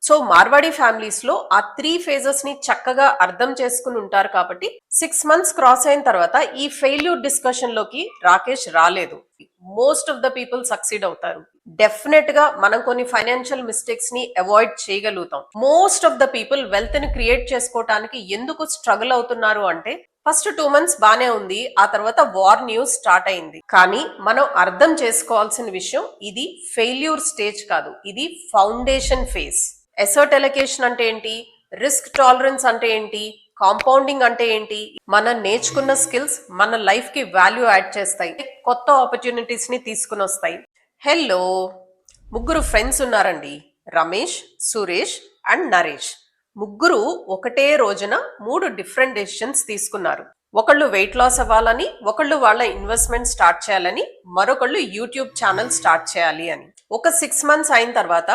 So Marwadi families లో ఆ 3 phases ని చక్కగా అర్థం చేసుకుని ఉంటారు కాబట్టి 6 మంత్స్ క్రాస్ అయిన తర్వాత ఈ ఫెయిల్యూర్ డిస్కషన్ లోకి రాకేష్ రాలేదు. Most of the people succeed అవుతారు. డెఫినెట్ గా మనం కొన్ని ఫైనాన్షియల్ మిస్టేక్స్ ని అవాయిడ్ చేయగలుగుతాం. Most of the people wealth ని క్రియేట్ చేసుకోవడానికి ఎందుకు స్ట్రగుల్ అవుతున్నారు అంటే ఫస్ట్ 2 మంత్స్ బానే ఉంది, ఆ తర్వాత వార్ న్యూస్ స్టార్ట్ అయింది. కానీ మనం అర్థం చేసుకోవాల్సిన విషయం ఇది ఫెయిల్యూర్ స్టేజ్ కాదు, ఇది ఫౌండేషన్ ఫేజ్. ఎసర్ట్ ఎలకేషన్ అంటే ఏంటి, రిస్క్ టాలరెన్స్ అంటే ఏంటి, కాంపౌండింగ్ అంటే ఏంటి, మనం నేర్చుకున్న స్కిల్స్ మన లైఫ్ కి వాల్యూ యాడ్ చేస్తాయి, కొత్త ఆపర్చునిటీస్ ని తీసుకుని వస్తాయి. హలో, ముగ్గురు ఫ్రెండ్స్ ఉన్నారండి, రమేష్, సురేష్ అండ్ నరేష్. ముగ్గురు ఒకటే రోజున 3 డిఫరెంట్ డెసిషన్స్ తీసుకున్నారు. ఒకళ్ళు వెయిట్ లాస్ అవ్వాలని, ఒకళ్ళు వాళ్ళ ఇన్వెస్ట్మెంట్ స్టార్ట్ చేయాలని, మరొకళ్ళు యూట్యూబ్ ఛానల్ స్టార్ట్ చేయాలి అని. ఒక 6 మంత్స్ అయిన తర్వాత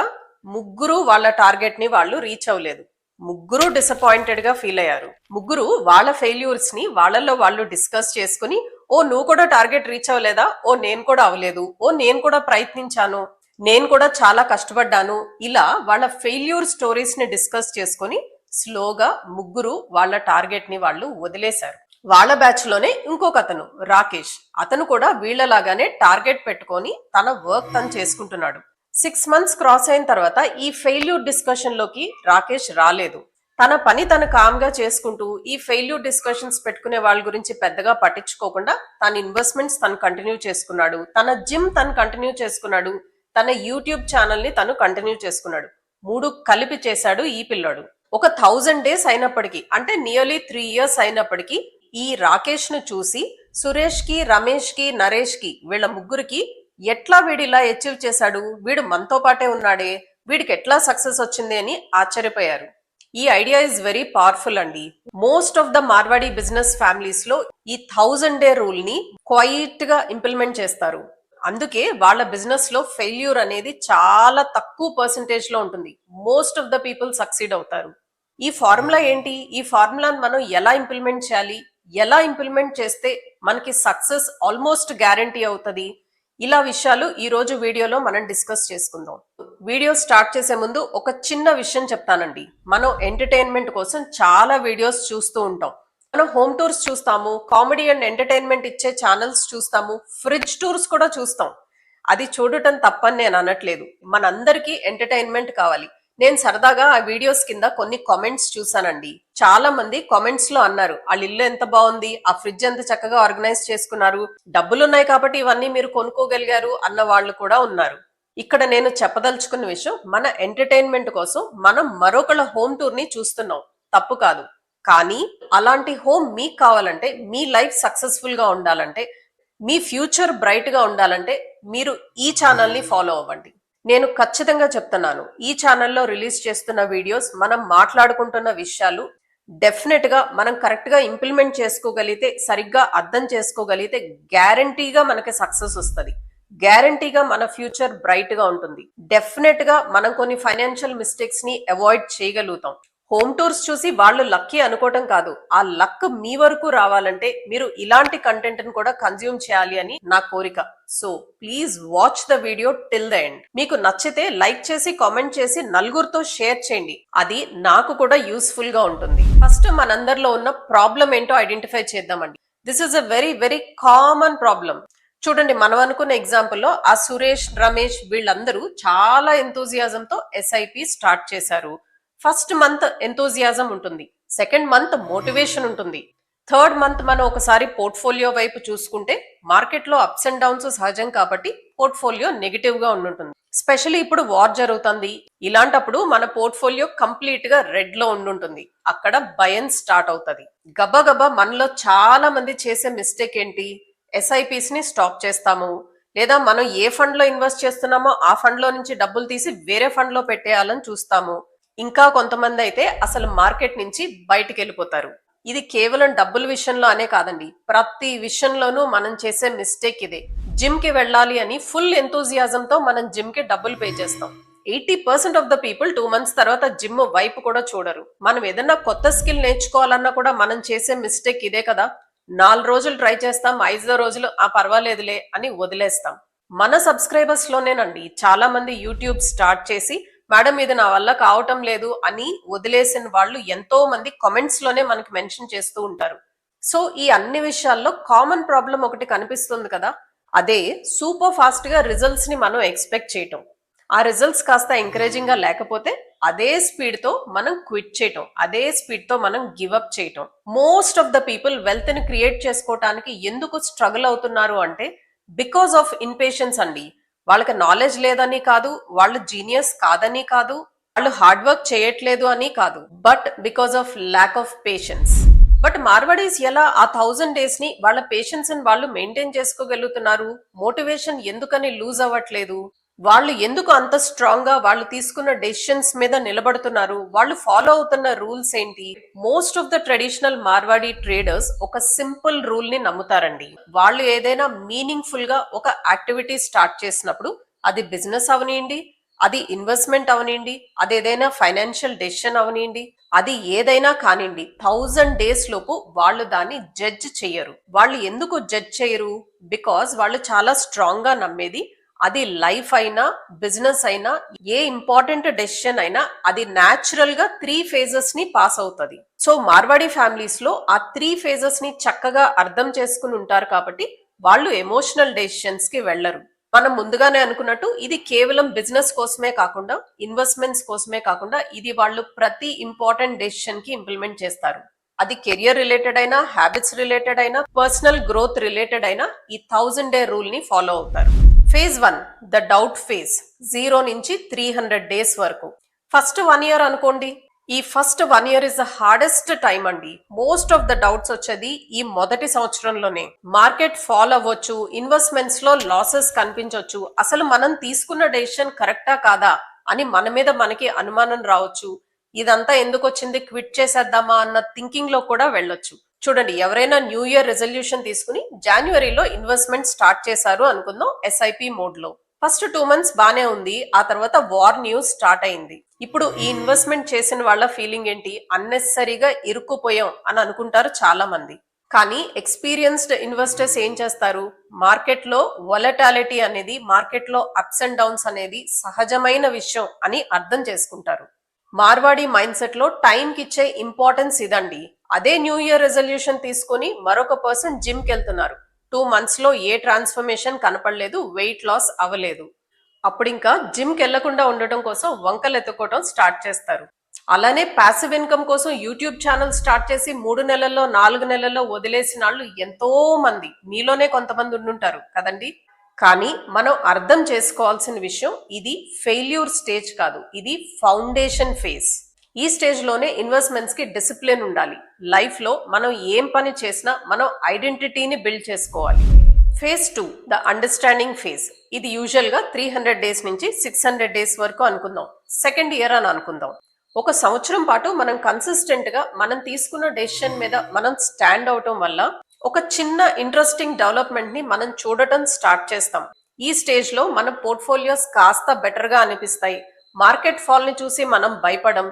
ముగ్గురు వాళ్ళ టార్గెట్ ని వాళ్ళు రీచ్ అవ్వలేదు. ముగ్గురు డిసప్పాయింటెడ్ గా ఫీల్ అయ్యారు. ముగ్గురు వాళ్ళ ఫెయిల్యూర్స్ ని వాళ్ళల్లో వాళ్ళు డిస్కస్ చేసుకుని, ఓ నువ్వు కూడా టార్గెట్ రీచ్ అవ్వలేదా, ఓ నేను కూడా అవ్వలేదు, ఓ నేను కూడా ప్రయత్నించాను, నేను కూడా చాలా కష్టపడ్డాను, ఇలా వాళ్ళ ఫెయిల్యూర్ స్టోరీస్ ని డిస్కస్ చేసుకుని స్లోగా ముగ్గురు వాళ్ళ టార్గెట్ ని వాళ్ళు వదిలేశారు. వాళ్ళ బ్యాచ్ లోనే ఇంకొక అతను రాకేష్, అతను కూడా వీళ్ళలాగానే టార్గెట్ పెట్టుకొని తన వర్క్ తను చేసుకుంటున్నాడు. 6 మంత్స్ క్రాస్ అయిన తర్వాత ఈ ఫెయిల్యూర్ డిస్కషన్ లోకి రాకేష్ రాలేదు. తన పని తను కామ్ గా చేసుకుంటూ ఈ ఫెయిల్యూర్ డిస్కషన్స్ పెట్టుకునే వాళ్ళ గురించి పెద్దగా పట్టించుకోకుండా తన ఇన్వెస్ట్మెంట్స్ తను కంటిన్యూ చేసుకున్నాడు, తన జిమ్ తను కంటిన్యూ చేసుకున్నాడు, తన యూట్యూబ్ ఛానల్ ని తను కంటిన్యూ చేసుకున్నాడు. 3 కలిపి చేశాడు ఈ పిల్లాడు. ఒక 1000 డేస్ అయినప్పటికీ, అంటే నియర్లీ 3 ఇయర్స్ అయినప్పటికీ ఈ రాకేష్ ను చూసి సురేష్ కి, రమేష్ కి, నరేష్ కి, వీళ్ళ ముగ్గురికి ఎట్లా వీడు ఇలా అచీవ్ చేశాడు, వీడు మనతో పాటే ఉన్నాడే, వీడికి ఎట్లా సక్సెస్ వచ్చింది అని ఆశ్చర్యపోయారు. ఈ ఐడియా ఇస్ వెరీ పవర్ఫుల్ అండి. Most of the Marwari business families లో ఈ 1000 డే రూల్ ని క్వైట్ గా ఇంప్లిమెంట్ చేస్తారు. అందుకే వాళ్ళ బిజినెస్ లో ఫెయిల్యూర్ అనేది చాలా తక్కువ పర్సెంటేజ్ లో ఉంటుంది. Most of the people succeed అవుతారు. ఈ ఫార్ములా ఏంటి, ఈ ఫార్ములాను మనం ఎలా ఇంప్లిమెంట్ చేయాలి, ఎలా ఇంప్లిమెంట్ చేస్తే మనకి సక్సెస్ ఆల్మోస్ట్ గ్యారంటీ అవుతుంది, ఇలా విషయాలు ఈ రోజు వీడియోలో మనం డిస్కస్ చేసుకుందాం. వీడియో స్టార్ట్ చేసే ముందు ఒక చిన్న విషయం చెప్తానండి. మనం ఎంటర్టైన్మెంట్ కోసం చాలా వీడియోస్ చూస్తూ ఉంటాం. మనం హోమ్ టూర్స్ చూస్తాము, కామెడీ అండ్ ఎంటర్టైన్మెంట్ ఇచ్చే ఛానల్స్ చూస్తాము, ఫ్రిడ్జ్ టూర్స్ కూడా చూస్తాం. అది చూడటం తప్పని నేను అనట్లేదు, మనందరికీ ఎంటర్టైన్మెంట్ కావాలి. నేను సరదాగా ఆ వీడియోస్ కింద కొన్ని కామెంట్స్ చూసానండి. చాలా మంది కామెంట్స్ లో అన్నారు, వాళ్ళ ఇల్లు ఎంత బాగుంది, ఆ ఫ్రిడ్జ్ ఎంత చక్కగా ఆర్గనైజ్ చేసుకున్నారు, డబ్బులున్నాయి కాబట్టి ఇవన్నీ మీరు కొనుక్కోగలిగారు అన్న వాళ్ళు కూడా ఉన్నారు. ఇక్కడ నేను చెప్పదలుచుకున్న విషయం, మన ఎంటర్టైన్మెంట్ కోసం మనం మరొకళ్ళ హోమ్ టూర్ ని చూస్తున్నాం, తప్పు కాదు. కానీ అలాంటి హోమ్ మీకు కావాలంటే, మీ లైఫ్ సక్సెస్ఫుల్ గా ఉండాలంటే, మీ ఫ్యూచర్ బ్రైట్ గా ఉండాలంటే మీరు ఈ ఛానల్ ని ఫాలో అవ్వండి. నేను ఖచ్చితంగా చెప్తున్నాను, ఈ ఛానల్లో రిలీజ్ చేస్తున్న వీడియోస్, మనం మాట్లాడుకుంటున్న విషయాలు డెఫినెట్ గా మనం కరెక్ట్ గా ఇంప్లిమెంట్ చేసుకోగలిగితే, సరిగ్గా అర్థం చేసుకోగలిగితే గ్యారంటీగా మనకి సక్సెస్ వస్తుంది, గ్యారంటీగా మన ఫ్యూచర్ బ్రైట్ గా ఉంటుంది. డెఫినెట్ గా మనం కొన్ని ఫైనాన్షియల్ మిస్టేక్స్ ని అవాయిడ్ చేయగలుగుతాం. హోమ్ టూర్స్ చూసి వాళ్ళు లక్కీ అనుకోవటం కాదు, ఆ లక్ మీ వరకు రావాలంటే మీరు ఇలాంటి కంటెంట్ ని కూడా కన్జ్యూమ్ చేయాలి అని నా కోరిక. So please watch the video till the end. మీకు నచ్చితే లైక్ చేసి, కామెంట్ చేసి నలుగురితో షేర్ చేయండి, అది నాకు కూడా యూస్ఫుల్ గా ఉంటుంది. ఫస్ట్ మనందరిలో ఉన్న ప్రాబ్లం ఏంటో ఐడెంటిఫై చేద్దామండి. This is a very very common problem. చూడండి, మనం అనుకున్న ఎగ్జాంపుల్లో ఆ సురేష్, రమేష్ వీళ్ళందరూ చాలా ఎంతూజియాజంతో ఎస్ఐపి స్టార్ట్ చేశారు. ఫస్ట్ మంత్ ఎంతూజియాజం ఉంటుంది, సెకండ్ మంత్ మోటివేషన్ ఉంటుంది, థర్డ్ మంత్ మనం ఒకసారి పోర్ట్ఫోలియో వైపు చూసుకుంటే మార్కెట్ లో అప్స్ అండ్ డౌన్స్ సహజం కాబట్టి పోర్ట్ఫోలియో నెగిటివ్ గా ఉంటుంది. స్పెషల్లీ ఇప్పుడు వార్ జరుగుతుంది, ఇలాంటప్పుడు మన పోర్ట్ఫోలియో కంప్లీట్ గా రెడ్ లో ఉండుంటుంది. అక్కడ భయం స్టార్ట్ అవుతుంది. గబగబా మనలో చాలా మంది చేసే మిస్టేక్ ఏంటి, ఎస్ఐపిస్ ని స్టాప్ చేస్తాము, లేదా మనం ఏ ఫండ్ లో ఇన్వెస్ట్ చేస్తున్నామో ఆ ఫండ్ లో నుంచి డబ్బులు తీసి వేరే ఫండ్ లో పెట్టేయాలని చూస్తాము. ఇంకా కొంతమంది అయితే అసలు మార్కెట్ నుంచి బయటికి వెళ్ళిపోతారు. ఇది కేవలం డబ్బుల విషయంలో అనే కాదండి, ప్రతి విషయంలోనూ మనం చేసే మిస్టేక్ ఇదే. జిమ్ కి వెళ్ళాలి అని ఫుల్ ఎంతూజియాజంతో మనం జిమ్ కి డబ్బులు పే చేస్తాం. 80% ఆఫ్ ద పీపుల్ 2 మంత్స్ తర్వాత జిమ్ వైపు కూడా చూడరు. మనం ఏదన్నా కొత్త స్కిల్ నేర్చుకోవాలన్నా కూడా మనం చేసే మిస్టేక్ ఇదే కదా. 4 రోజులు ట్రై చేస్తాం, 5వ రోజులు ఆ పర్వాలేదులే అని వదిలేస్తాం. మన సబ్స్క్రైబర్స్ లోనేనండి చాలా మంది యూట్యూబ్ స్టార్ట్ చేసి మేడం ఇది నా వల్ల కావటం లేదు అని వదిలేసిన వాళ్ళు ఎంతో మంది కామెంట్స్ లోనే మనకి మెన్షన్ చేస్తూ ఉంటారు. సో ఈ అన్ని విషయాల్లో కామన్ ప్రాబ్లం ఒకటి కనిపిస్తుంది కదా, అదే సూపర్ ఫాస్ట్ గా రిజల్ట్స్ ని మనం ఎక్స్పెక్ట్ చేయటం. ఆ రిజల్ట్స్ కాస్త ఎంకరేజింగ్ గా లేకపోతే అదే స్పీడ్ తో మనం క్విట్ చేయటం, అదే స్పీడ్ తో మనం గివప్ చేయటం. Most of the people wealth ని క్రియేట్ చేసుకోవటానికి ఎందుకు స్ట్రగుల్ అవుతున్నారు అంటే బికాస్ ఆఫ్ ఇన్పేషన్స్ అండి. వాళ్ళకి నాలెడ్జ్ లేదని కాదు, వాళ్ళు జీనియస్ కాదని కాదు, వాళ్ళు హార్డ్ వర్క్ చేయట్లేదు అని కాదు, but because of lack of patience. But Marwaris ఎలా ఆ 1000 డేస్ ని వాళ్ళ పేషెన్స్ ని వాళ్ళు మెయింటైన్ చేసుకోగలుగుతున్నారు? మోటివేషన్ ఎందుకని లూజ్ అవ్వట్లేదు? వాళ్ళు ఎందుకు అంత స్ట్రాంగ్ గా వాళ్ళు తీసుకున్న డెసిషన్స్ మీద నిలబడుతున్నారు? వాళ్ళు ఫాలో అవుతున్న రూల్స్ ఏంటి? Most of the traditional Marwadi traders ఒక సింపుల్ రూల్ ని నమ్ముతారండి. వాళ్ళు ఏదైనా మీనింగ్ఫుల్ గా ఒక యాక్టివిటీ స్టార్ట్ చేసినప్పుడు, అది బిజినెస్ అవనియండి, అది ఇన్వెస్ట్మెంట్ అవనియండి, అది ఏదైనా ఫైనాన్షియల్ డెసిషన్ అవనియండి, అది ఏదైనా కానివ్వండి, 1000 డేస్ లోపు వాళ్ళు దాన్ని జడ్జ్ చేయరు. వాళ్ళు ఎందుకు జడ్జ్ చేయరు? బికాస్ వాళ్ళు చాలా స్ట్రాంగ్ గా నమ్మేది అది లైఫ్ అయినా బిజినెస్ అయినా ఏ ఇంపార్టెంట్ డెసిషన్ అయినా అది న్యాచురల్ గా 3 ఫేజెస్ ని పాస్ అవుతుంది. సో మార్వాడి ఫ్యామిలీస్ లో ఆ 3 ఫేజెస్ ని చక్కగా అర్థం చేసుకుని ఉంటారు కాబట్టి వాళ్ళు ఎమోషనల్ డెసిషన్స్ కి వెళ్లరు. మనం ముందుగానే అనుకున్నట్టు ఇది కేవలం బిజినెస్ కోసమే కాకుండా, ఇన్వెస్ట్మెంట్స్ కోసమే కాకుండా, ఇది వాళ్ళు ప్రతి ఇంపార్టెంట్ డెసిషన్ కి ఇంప్లిమెంట్ చేస్తారు. అది కెరియర్ రిలేటెడ్ అయినా, హ్యాబిట్స్ రిలేటెడ్ అయినా, పర్సనల్ గ్రోత్ రిలేటెడ్ అయినా ఈ 1000 డే రూల్ ని ఫాలో అవుతారు. ఫేజ్ 1 ద డౌట్ ఫేజ్, 0 నుంచి 300 డేస్ వరకు. ఫస్ట్ 1 ఇయర్ అనుకోండి. ఈ first 1 year is the hardest time అండి. మోస్ట్ ఆఫ్ ద డౌట్స్ వచ్చేది ఈ మొదటి సంవత్సరంలోనే. మార్కెట్ ఫాల్ అవ్వచ్చు, ఇన్వెస్ట్మెంట్స్ లో లాసెస్ కనిపించవచ్చు, అసలు మనం తీసుకున్న డెసిషన్ కరెక్టా కాదా అని మన మీద మనకి అనుమానం రావచ్చు. ఇదంతా ఎందుకు వచ్చింది, క్విట్ చేసేద్దామా అన్న థింకింగ్ లో కూడా వెళ్ళొచ్చు. చూడండి, ఎవరైనా న్యూ ఇయర్ రెజల్యూషన్ తీసుకుని జనవరిలో ఇన్వెస్ట్మెంట్ స్టార్ట్ చేశారు అనుకుందాం ఎస్ఐపి మోడ్ లో. ఫస్ట్ 2 మంత్స్ బానే ఉంది, ఆ తర్వాత వార్ న్యూస్ స్టార్ట్ అయింది. ఇప్పుడు ఈ ఇన్వెస్ట్మెంట్ చేసిన వాళ్ళ ఫీలింగ్ ఏంటి? అన్నెసరీగా ఇరుక్కుపోయాం అని అనుకుంటారు చాలా మంది. కానీ ఎక్స్పీరియన్స్డ్ ఇన్వెస్టర్స్ ఏం చేస్తారు? మార్కెట్ లో వొలటాలిటీ అనేది, మార్కెట్ లో అప్స్ అండ్ డౌన్స్ అనేది సహజమైన విషయం అని అర్థం చేసుకుంటారు. మార్వాడి మైండ్ సెట్ లో టైం కి ఇచ్చే ఇంపార్టెన్స్ ఇదండి. అదే న్యూ ఇయర్ రెజల్యూషన్ తీసుకొని మరొక పర్సన్ జిమ్ కి వెళ్తున్నారు. 2 మంత్స్ లో ఏ ట్రాన్స్ఫర్మేషన్ కనపడలేదు, వెయిట్ లాస్ అవ్వలేదు. అప్పుడు ఇంకా జిమ్ కి వెళ్లకుండా ఉండటం కోసం వంకలు ఎత్తుకోవడం స్టార్ట్ చేస్తారు. అలానే ప్యాసివ్ ఇన్కమ్ కోసం యూట్యూబ్ ఛానల్ స్టార్ట్ చేసి 3 నెలల్లో 4 నెలల్లో వదిలేసిన వాళ్ళు ఎంతో మంది, మీలోనే కొంతమంది ఉండుంటారు కదండి. కానీ మనం అర్థం చేసుకోవాల్సిన విషయం, ఇది ఫెయిల్యూర్ స్టేజ్ కాదు, ఇది ఫౌండేషన్ ఫేజ్. ఈ స్టేజ్ లోనే ఇన్వెస్ట్మెంట్స్ కి డిసిప్లిన్ ఉండాలి. లైఫ్ లో మనం ఏం పని చేసినా మనం ఐడెంటిటీని బిల్డ్ చేసుకోవాలి. Phase 2 the understanding phase. ఇది యూజువల్ గా 300 డేస్ నుంచి 600 డేస్ వరకు అనుకుందాం. సెకండ్ ఇయర్ అని అనుకుందాం. ఒక సంవత్సరం పాటు మనం కన్సిస్టెంట్ గా మనం తీసుకున్న డెసిషన్ మీద మనం స్టాండ్ అవటం వల్ల ఒక చిన్న ఇంట్రెస్టింగ్ డెవలప్మెంట్ ని మనం చూడటం స్టార్ట్ చేస్తాం. ఈ స్టేజ్ లో మన పోర్ట్ఫోలియోస్ కాస్త బెటర్ గా అనిపిస్తాయి. మార్కెట్ ఫాల్ ని చూసి మనం భయపడం,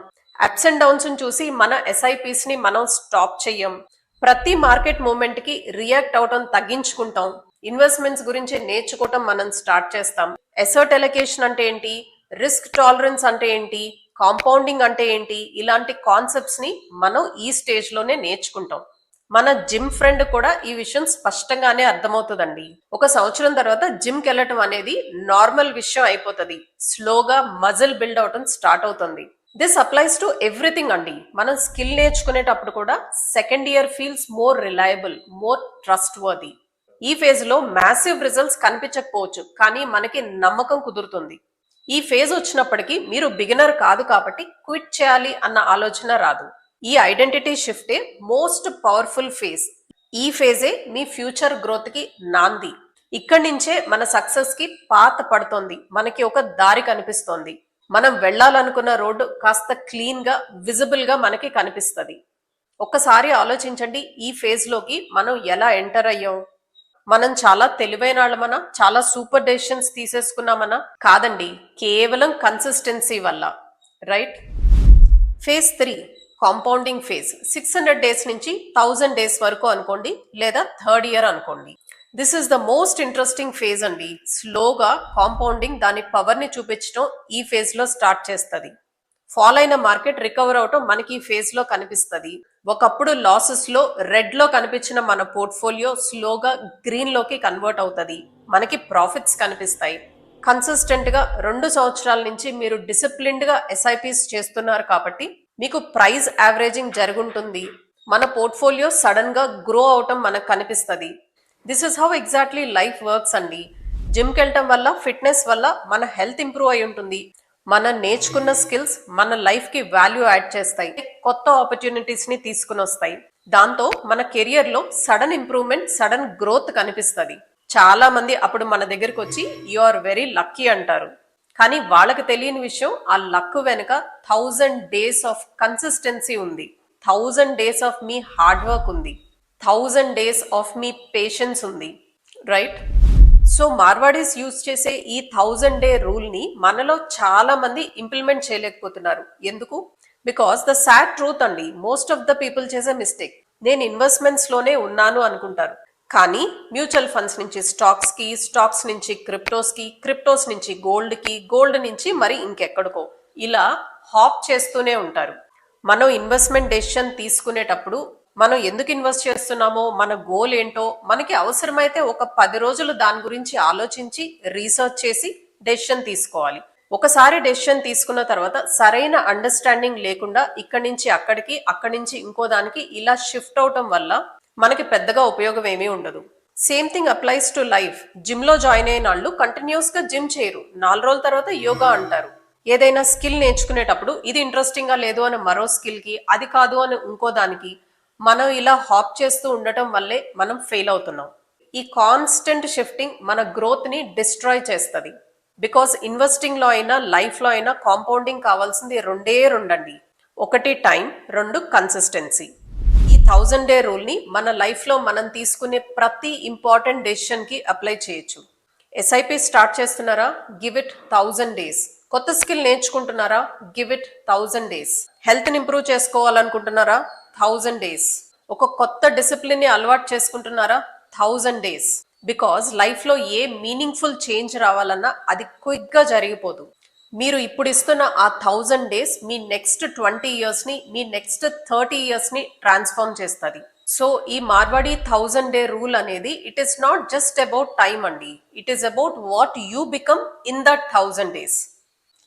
అప్స్ అండ్ డౌన్స్ ని చూసి మన ఎస్ఐపిస్ ని మనం స్టాప్ చెయ్యం, ప్రతి మార్కెట్ మూమెంట్ కి రియాక్ట్ అవటం తగ్గించుకుంటాం, ఇన్వెస్ట్మెంట్స్ గురించి నేర్చుకోవటం మనం స్టార్ట్ చేస్తాం. ఎసర్ట్ ఎలకేషన్ అంటే ఏంటి, రిస్క్ టాలరెన్స్ అంటే ఏంటి, కాంపౌండింగ్ అంటే ఏంటి, ఇలాంటి కాన్సెప్ట్స్ ని మనం ఈ స్టేజ్ లోనే నేర్చుకుంటాం. మన జిమ్ ఫ్రెండ్ కూడా ఈ విషయం స్పష్టంగానే అర్థమవుతుందండి. ఒక సంవత్సరం తర్వాత జిమ్ కి వెళ్ళటం అనేది నార్మల్ విషయం అయిపోతుంది. స్లోగా మజిల్ బిల్డ్ అవటం స్టార్ట్ అవుతుంది. దిస్ అప్లైస్ టు ఎవ్రీథింగ్ అండి. మనం స్కిల్ నేర్చుకునేటప్పుడు కూడా second year feels more reliable, more trust worthy. ఈ ఫేజ్ లో మ్యాసివ్ రిజల్ట్స్ కనిపించకపోవచ్చు, కానీ మనకి నమ్మకం కుదురుతుంది. ఈ ఫేజ్ వచ్చినప్పటికీ మీరు బిగినర్ కాదు కాబట్టి క్విట్ చేయాలి అన్న ఆలోచన రాదు. ఈ ఐడెంటిటీ షిఫ్టే మోస్ట్ పవర్ఫుల్ ఫేజ్. ఈ ఫేజే మీ ఫ్యూచర్ గ్రోత్ కి నాంది. ఇక్కడి నుంచే మన సక్సెస్ కి పాత పడుతోంది, మనకి ఒక దారి కనిపిస్తోంది. మనం వెళ్ళాలనుకున్న రోడ్డు కాస్త క్లీన్ గా, విజిబుల్ గా మనకి కనిపిస్తుంది. ఒక్కసారి ఆలోచించండి, ఈ ఫేజ్ లోకి మనం ఎలా ఎంటర్ అయ్యాం? మనం చాలా తెలివైన వాళ్ళమనా, చాలా సూపర్ డెసిషన్స్ తీసేసుకున్నామనా? కాదండి, కేవలం కన్సిస్టెన్సీ వల్ల. Right? Phase 3 compounding phase. 600 days నుంచి 1000 డేస్ వరకు అనుకోండి, లేదా థర్డ్ ఇయర్ అనుకోండి. This is the most interesting phase అండి. స్లోగా కాంపౌండింగ్ దాని పవర్ ని చూపించడం ఈ ఫేజ్ లో స్టార్ట్ చేస్తుంది. ఫాల్ అయిన మార్కెట్ రికవర్ అవటం మనకి ఈ ఫేజ్ లో కనిపిస్తుంది. ఒకప్పుడు లాసెస్ లో రెడ్ లో కనిపించిన మన పోర్ట్ఫోలియో స్లోగా గ్రీన్ లోకి కన్వర్ట్ అవుతుంది. మనకి ప్రాఫిట్స్ కనిపిస్తాయి. కన్సిస్టెంట్ గా 2 సంవత్సరాల నుంచి మీరు డిసిప్లిన్డ్ గా ఎస్ఐపిస్ చేస్తున్నారు కాబట్టి మీకు ప్రైస్ యావరేజింగ్ జరుగుంటుంది. మన పోర్ట్ఫోలియో సడన్ గా గ్రో అవటం మనకు కనిపిస్తుంది. This is how exactly life works అండి. జిమ్కి వెళ్ళటం వల్ల, ఫిట్నెస్ వల్ల మన హెల్త్ ఇంప్రూవ్ అయి ఉంటుంది. మనం నేర్చుకున్న స్కిల్స్ మన లైఫ్ కి వాల్యూ యాడ్ చేస్తాయి, కొత్త ఆపర్చునిటీస్ ని తీసుకుని వస్తాయి. దాంతో మన కెరియర్ లో సడన్ ఇంప్రూవ్మెంట్, సడన్ గ్రోత్ కనిపిస్తుంది. చాలా మంది అప్పుడు మన దగ్గరకు వచ్చి యు ఆర్ వెరీ లక్కీ అంటారు. కానీ వాళ్ళకి తెలియని విషయం, ఆ లక్ వెనుక 1000 days ఆఫ్ కన్సిస్టెన్సీ ఉంది, 1000 days of me hard work ఉంది, 1000 days ఆఫ్ మీ పేషెన్స్ ఉంది, రైట్? సో మార్వాడీస్ యూజ్ చేసే ఈ 1000-day రూల్ ని మనలో చాలా మంది ఇంప్లిమెంట్ చేయలేకపోతున్నారు. ఎందుకు? బికాస్ ద సాడ్ ట్రూత్ అండి, మోస్ట్ ఆఫ్ ద పీపుల్ చేసే మిస్టేక్, నేను ఇన్వెస్ట్మెంట్స్ లోనే ఉన్నాను అనుకుంటారు. కానీ మ్యూచువల్ ఫండ్స్ నుంచి స్టాక్స్ కి, స్టాక్స్ నుంచి క్రిప్టోస్ కి, క్రిప్టోస్ నుంచి గోల్డ్ కి, గోల్డ్ నుంచి మరి ఇంకెక్కడికో ఇలా హాప్ చేస్తూనే ఉంటారు. మనం ఇన్వెస్ట్మెంట్ డెసిషన్ తీసుకునేటప్పుడు మనం ఎందుకు ఇన్వెస్ట్ చేస్తున్నామో, మన గోల్ ఏంటో, మనకి అవసరమైతే ఒక 10 రోజులు దాని గురించి ఆలోచించి రీసెర్చ్ చేసి డెసిషన్ తీసుకోవాలి. ఒకసారి డెసిషన్ తీసుకున్న తర్వాత సరైన అండర్స్టాండింగ్ లేకుండా ఇక్కడి నుంచి అక్కడికి, అక్కడి నుంచి ఇంకో దానికి ఇలా షిఫ్ట్ అవటం వల్ల మనకి పెద్దగా ఉపయోగం ఏమీ ఉండదు. Same thing applies to life. Gym లో జాయిన్ అయిన వాళ్ళు కంటిన్యూస్ గా జిమ్ చేయరు, 4 రోజుల తర్వాత యోగా అంటారు. ఏదైనా స్కిల్ నేర్చుకునేటప్పుడు ఇది ఇంట్రెస్టింగ్ గా లేదు అని మరో స్కిల్ కి, అది కాదు అని ఇంకో దానికి మనం ఇలా హాప్ చేస్తూ ఉండటం వల్లే మనం ఫెయిల్ అవుతున్నాం. ఈ కాన్స్టెంట్ షిఫ్టింగ్ మన గ్రోత్ ని డిస్ట్రాయ్ చేస్తుంది. బికాస్ ఇన్వెస్టింగ్ లో అయినా, లైఫ్ లో అయినా కాంపౌండింగ్ కావాల్సింది రెండే రెండండి. ఒకటి టైం, 2 కన్సిస్టెన్సీ. ఈ 1000-day రూల్ ని మన లైఫ్ లో మనం తీసుకునే ప్రతి ఇంపార్టెంట్ డెసిషన్ కి అప్లై చేయొచ్చు. ఎస్ఐపి స్టార్ట్ చేస్తున్నారా? Give it 1000 days. కొత్త స్కిల్ నేర్చుకుంటున్నారా? Give it 1000 days. హెల్త్ ని ఇంప్రూవ్ చేసుకోవాలనుకుంటున్నారా? 1000 days. ఒక కొత్త డిసిప్లిన్ ని అలవాటు చేసుకుంటున్నారా? 1000 days. బికాస్ లైఫ్ లో ఏ మీనింగ్ఫుల్ చేంజ్ రావాలన్నా అది క్విక్ గా జరిగిపోదు. మీరు ఇప్పుడు ఇస్తున్న ఆ 1000 days మీ నెక్స్ట్ 20 years ని, మీ నెక్స్ట్ 30 years ని ట్రాన్స్ఫార్మ్ చేస్తుంది. సో ఈ మార్వాడి 1000-day రూల్ అనేది it is not just about time అండి, it is about what you become in that 1000 days.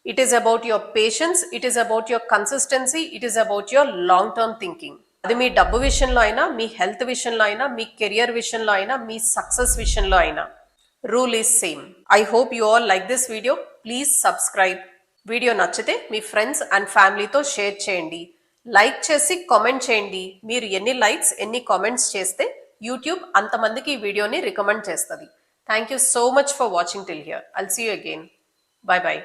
It is about your patience, it is about your consistency, it is about your long term thinking. అది మీ డబ్బు విషయంలో అయినా, మీ health విషయంలో అయినా, మీ career విషయంలో అయినా, మీ success విషయంలో అయినా, rule is same. I hope you all like this video. Please subscribe. Video నచ్చితే మీ ఫ్రెండ్స్ అండ్ ఫ్యామిలీతో షేర్ చేయండి. లైక్ చేసి కామెంట్ చేయండి. మీరు ఎన్ని లైక్స్, ఎన్ని కామెంట్స్ చేస్తే యూట్యూబ్ అంతమందికి ఈ వీడియోని రికమెండ్ చేస్తుంది. Thank you so much for watching till here. I'll see you again. Bye bye.